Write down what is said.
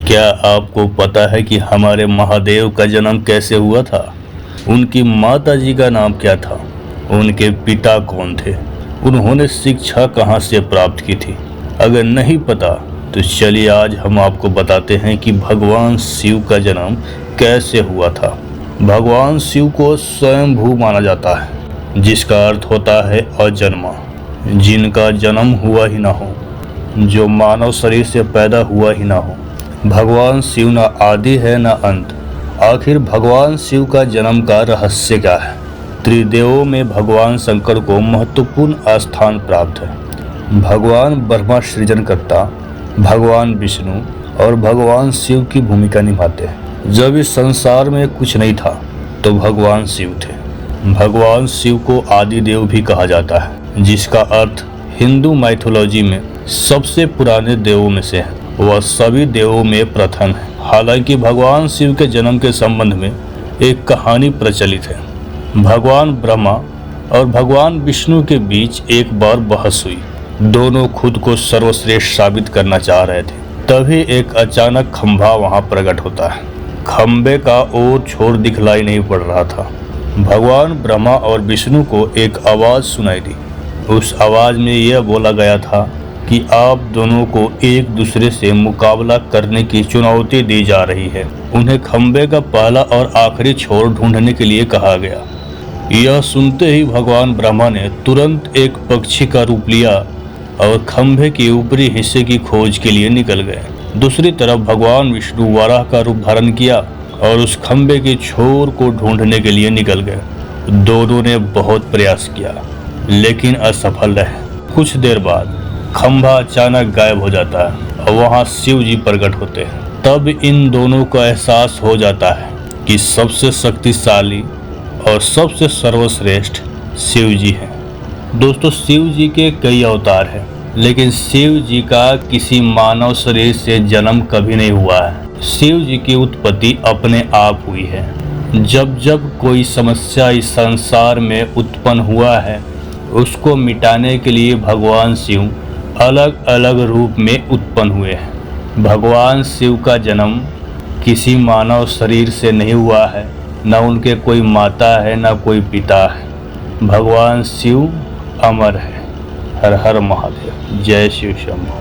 क्या आपको पता है कि हमारे महादेव का जन्म कैसे हुआ था? उनकी माता जी का नाम क्या था? उनके पिता कौन थे? उन्होंने शिक्षा कहाँ से प्राप्त की थी? अगर नहीं पता तो चलिए आज हम आपको बताते हैं कि भगवान शिव का जन्म कैसे हुआ था। भगवान शिव को स्वयंभू माना जाता है, जिसका अर्थ होता है अजन्मा, जिनका जन्म हुआ ही ना हो, जो मानव शरीर से पैदा हुआ ही ना हो। भगवान शिव न आदि है न अंत। आखिर भगवान शिव का जन्म का रहस्य क्या है? त्रिदेवों में भगवान शंकर को महत्वपूर्ण स्थान प्राप्त है। भगवान ब्रह्मा सृजनकर्ता, भगवान विष्णु और भगवान शिव की भूमिका निभाते हैं। जब इस संसार में कुछ नहीं था तो भगवान शिव थे। भगवान शिव को आदि देव भी कहा जाता है, जिसका अर्थ हिंदू माइथोलॉजी में सबसे पुराने देवों में से है। वह सभी देवों में प्रथम है। हालांकि भगवान शिव के जन्म के संबंध में एक कहानी प्रचलित है। भगवान ब्रह्मा और भगवान विष्णु के बीच एक बार बहस हुई। दोनों खुद को सर्वश्रेष्ठ साबित करना चाह रहे थे। तभी एक अचानक खंभा वहां प्रकट होता है। खंभे का और छोर दिखलाई नहीं पड़ रहा था। भगवान ब्रह्मा और विष्णु को एक आवाज सुनाई दी। उस आवाज में यह बोला गया था कि आप दोनों को एक दूसरे से मुकाबला करने की चुनौती दी जा रही है। उन्हें खंबे का पहला और आखिरी छोर ढूंढने के लिए कहा गया। यह सुनते ही भगवान ब्रह्मा ने तुरंत एक पक्षी का रूप लिया और खंबे के ऊपरी हिस्से की खोज के लिए निकल गए। दूसरी तरफ भगवान विष्णु वाराह का रूप धारण किया और उस खंबे के छोर को ढूंढने के लिए निकल गए। दोनों ने बहुत प्रयास किया लेकिन असफल रहे। कुछ देर बाद खंभा अचानक गायब हो जाता है और वहां शिव जी प्रकट होते हैं। तब इन दोनों को एहसास हो जाता है कि सबसे शक्तिशाली और सबसे सर्वश्रेष्ठ शिव जी हैं। दोस्तों, शिव जी के कई अवतार हैं, लेकिन शिव जी का किसी मानव शरीर से जन्म कभी नहीं हुआ है। शिव जी की उत्पत्ति अपने आप हुई है। जब जब कोई समस्या इस संसार में उत्पन्न हुआ है, उसको मिटाने के लिए भगवान शिव अलग अलग रूप में उत्पन्न हुए हैं। भगवान शिव का जन्म किसी मानव शरीर से नहीं हुआ है, न उनके कोई माता है न कोई पिता है। भगवान शिव अमर है। हर हर महादेव। जय शिव शंभू।